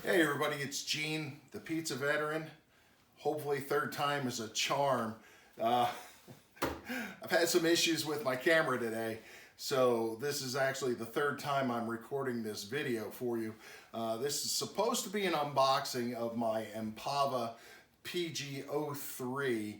Hey everybody, it's Gene, the pizza veteran. Hopefully third time is a charm. I've had some issues with my camera today, so this is actually the third time I'm recording this video for you. This is supposed to be an unboxing of my Empava PG03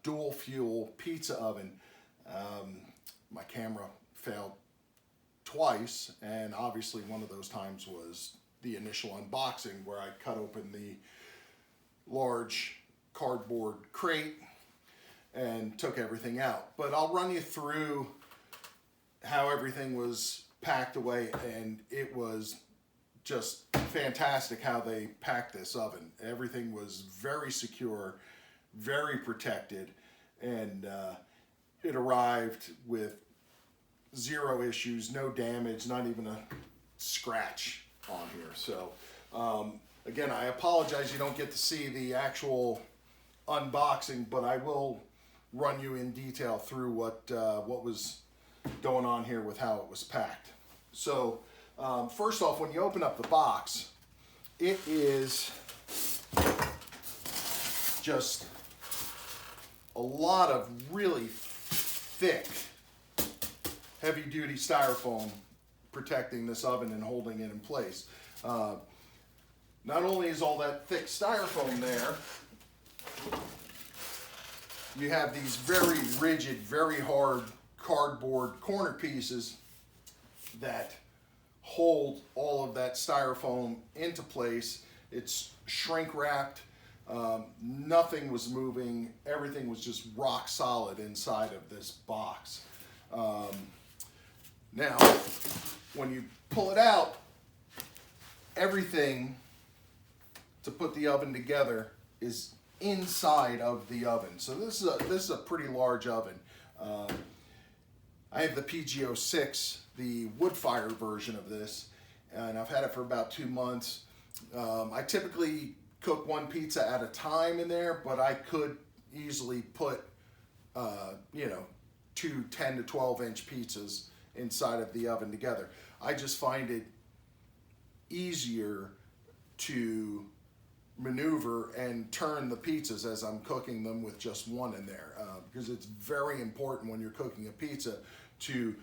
dual fuel pizza oven. My camera failed twice, and obviously one of those times was the initial unboxing where I cut open the large cardboard crate and took everything out. But I'll run you through how everything was packed away, and it was just fantastic how they packed this oven. Everything was very secure, very protected, and it arrived with zero issues, no damage, not even a scratch on here. So again, I apologize you don't get to see the actual unboxing, but I will run you in detail through what was going on here with how it was packed. So first off, when you open up the box, it is just a lot of really thick, heavy-duty styrofoam protecting this oven and holding it in place. Not only is all that thick styrofoam there, you have these very rigid, very hard cardboard corner pieces that hold all of that styrofoam into place. It's shrink wrapped. Nothing was moving. Everything was just rock solid inside of this box. Now, when you pull it out, everything to put the oven together is inside of the oven. So this is a pretty large oven. I have the PG06, the wood fire version of this, and I've had it for about 2 months. I typically cook one pizza at a time in there, but I could easily put two 10 to 12 inch pizzas inside of the oven together. I just find it easier to maneuver and turn the pizzas as I'm cooking them with just one in there, because it's very important when you're cooking a pizza to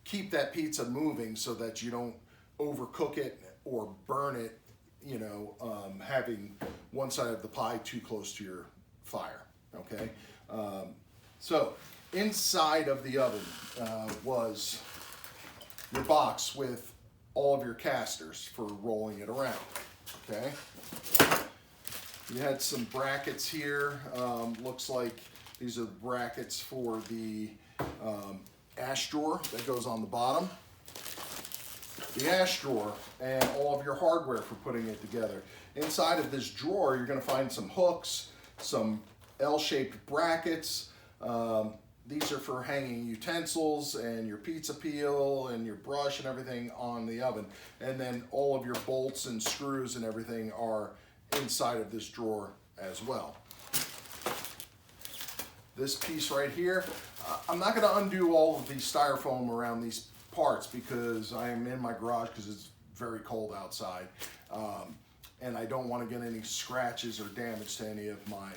keep that pizza moving so that you don't overcook it or burn it, having one side of the pie too close to your fire. Okay, so inside of the oven was your box with all of your casters for rolling it around. Okay, you had some brackets here. Looks like these are the brackets for the ash drawer that goes on the bottom. The ash drawer and all of your hardware for putting it together. Inside of this drawer, you're going to find some hooks, some L-shaped brackets. These are for hanging utensils and your pizza peel and your brush and everything on the oven. And then all of your bolts and screws and everything are inside of this drawer as well. This piece right here, I'm not going to undo all of the styrofoam around these parts because I am in my garage because it's very cold outside. And I don't want to get any scratches or damage to any of my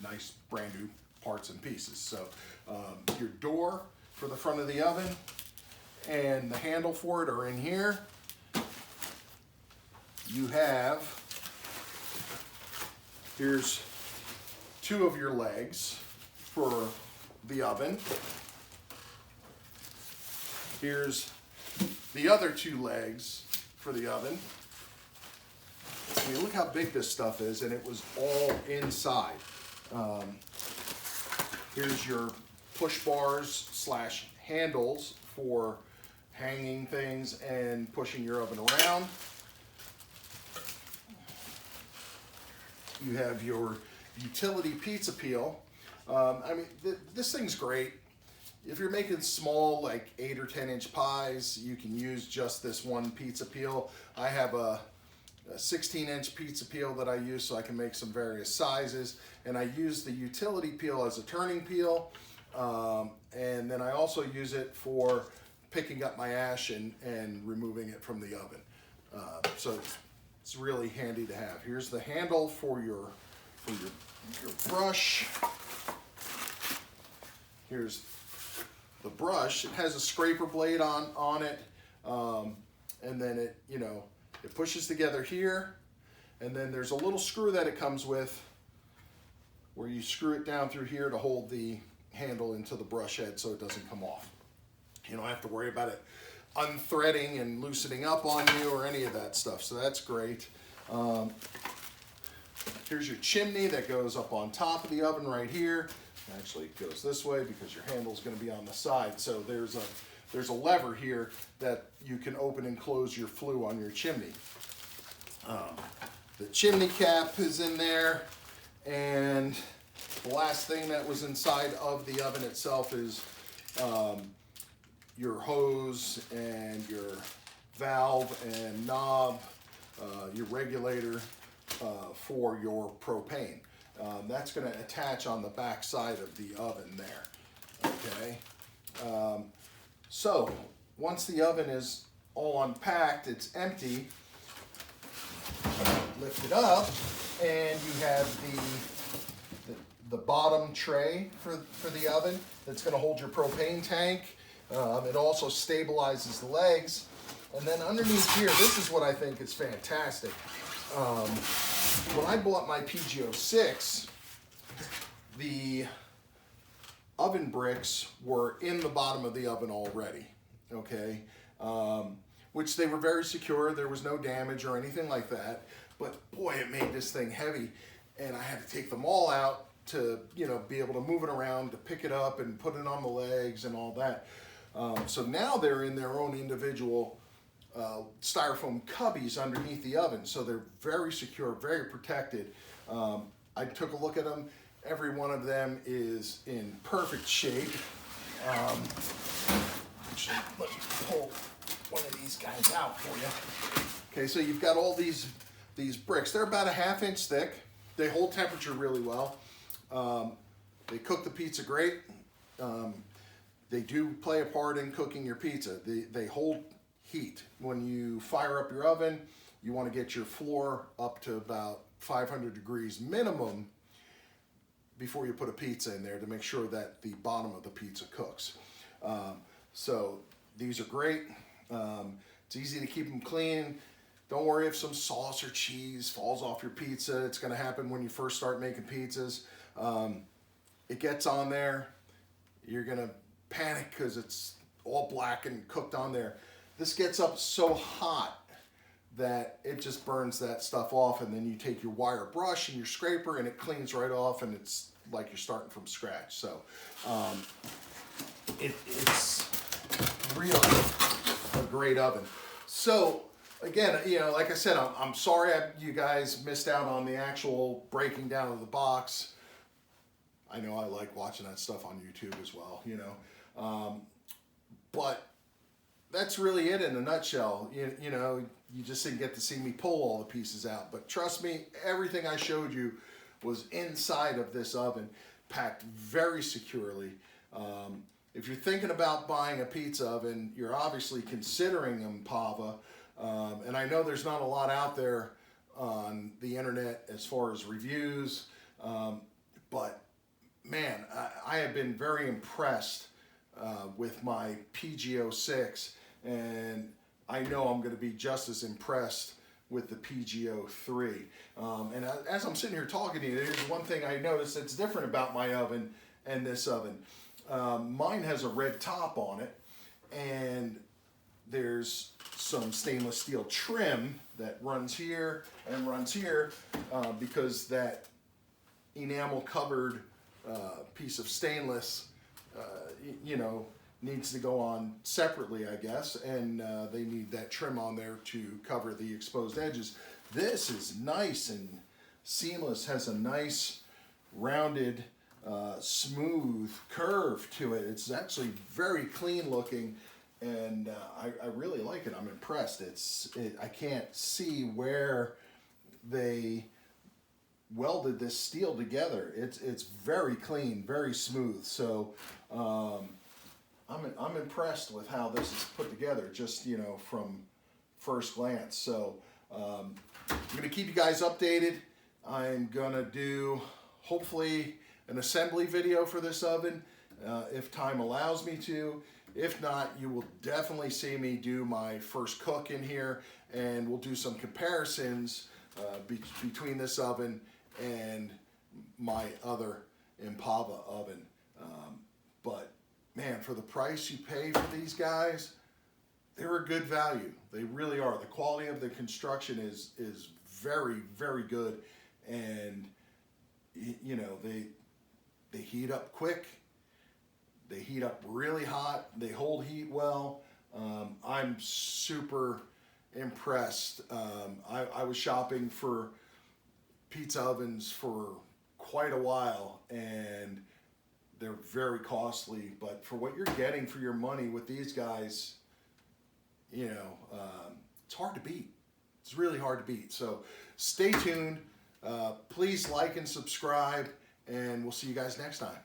nice brand new parts and pieces. So your door for the front of the oven and the handle for it are in here. You have, here's 2 of your legs for the oven. Here's the other 2 legs for the oven. I mean, look how big this stuff is, and it was all inside. Here's your push bars / handles for hanging things and pushing your oven around. You have your utility pizza peel. This thing's great. If you're making small, like 8 or 10 inch pies, you can use just this one pizza peel. I have a 16 inch pizza peel that I use so I can make some various sizes, and I use the utility peel as a turning peel, and then I also use it for picking up my ash and removing it from the oven. So it's really handy to have. Here's the handle for your brush. Here's the brush. It has a scraper blade on it, and then it, you know, it pushes together here, and then there's a little screw that it comes with where you screw it down through here to hold the handle into the brush head so it doesn't come off. You don't have to worry about it unthreading and loosening up on you or any of that stuff, so that's great. Here's your chimney that goes up on top of the oven right here. Actually, it goes this way because your handle is going to be on the side. So there's a lever here that you can open and close your flue on your chimney. The chimney cap is in there, and the last thing that was inside of the oven itself is your hose and your valve and knob, your regulator for your propane. That's going to attach on the back side of the oven there. Okay. So once the oven is all unpacked, it's empty, lift it up, and you have the bottom tray for the oven that's going to hold your propane tank. It also stabilizes the legs. And then underneath here, this is what I think is fantastic. When I bought my PG06, the oven bricks were in the bottom of the oven already, okay? Which they were very secure. There was no damage or anything like that. But boy, it made this thing heavy, and I had to take them all out to, you know, be able to move it around, to pick it up and put it on the legs and all that. So now they're in their own individual styrofoam cubbies underneath the oven, so they're very secure, very protected. I took a look at them. Every one of them is in perfect shape. Actually, let me pull one of these guys out for you. Okay, so you've got all these bricks. They're about a 1/2 inch thick. They hold temperature really well. They cook the pizza great. They do play a part in cooking your pizza. They hold heat. When you fire up your oven, you want to get your floor up to about 500 degrees minimum before you put a pizza in there to make sure that the bottom of the pizza cooks. So these are great. It's easy to keep them clean. Don't worry if some sauce or cheese falls off your pizza. It's going to happen when you first start making pizzas. It gets on there. You're going to panic because it's all black and cooked on there. This gets up so hot that it just burns that stuff off, and then you take your wire brush and your scraper and it cleans right off, and it's like you're starting from scratch. So it's really a great oven. So again, you know, like I said, I'm sorry you guys missed out on the actual breaking down of the box. I know I like watching that stuff on YouTube as well, you know. But that's really it in a nutshell. You know, you just didn't get to see me pull all the pieces out. But trust me, everything I showed you was inside of this oven, packed very securely. If you're thinking about buying a pizza oven, you're obviously considering Empava. And I know there's not a lot out there on the internet as far as reviews. But man, I have been very impressed with my PG06, and I know I'm going to be just as impressed with the PG03. And as I'm sitting here talking to you, there's one thing I noticed that's different about my oven and this oven. Mine has a red top on it, and there's some stainless steel trim that runs here and runs here because that enamel covered piece of stainless you know, needs to go on separately, I guess, and they need that trim on there to cover the exposed edges. This is nice and seamless, has a nice rounded smooth curve to it. It's actually very clean looking, and I really like it. I'm impressed. I can't see where they welded this steel together. It's very clean, very smooth. So I'm impressed with how this is put together, just, you know, from first glance. So I'm going to keep you guys updated. I'm going to do, hopefully, an assembly video for this oven, if time allows me to. If not, you will definitely see me do my first cook in here, and we'll do some comparisons between this oven and my other Empava oven. But man, for the price you pay for these guys, they're a good value. They really are. The quality of the construction is very, very good, and you know, they heat up quick. They heat up really hot. They hold heat well. I'm super impressed. I was shopping for pizza ovens for quite a while, and they're very costly. But for what you're getting for your money with these guys, you know, it's hard to beat. It's really hard to beat. So stay tuned. Please like and subscribe, and we'll see you guys next time.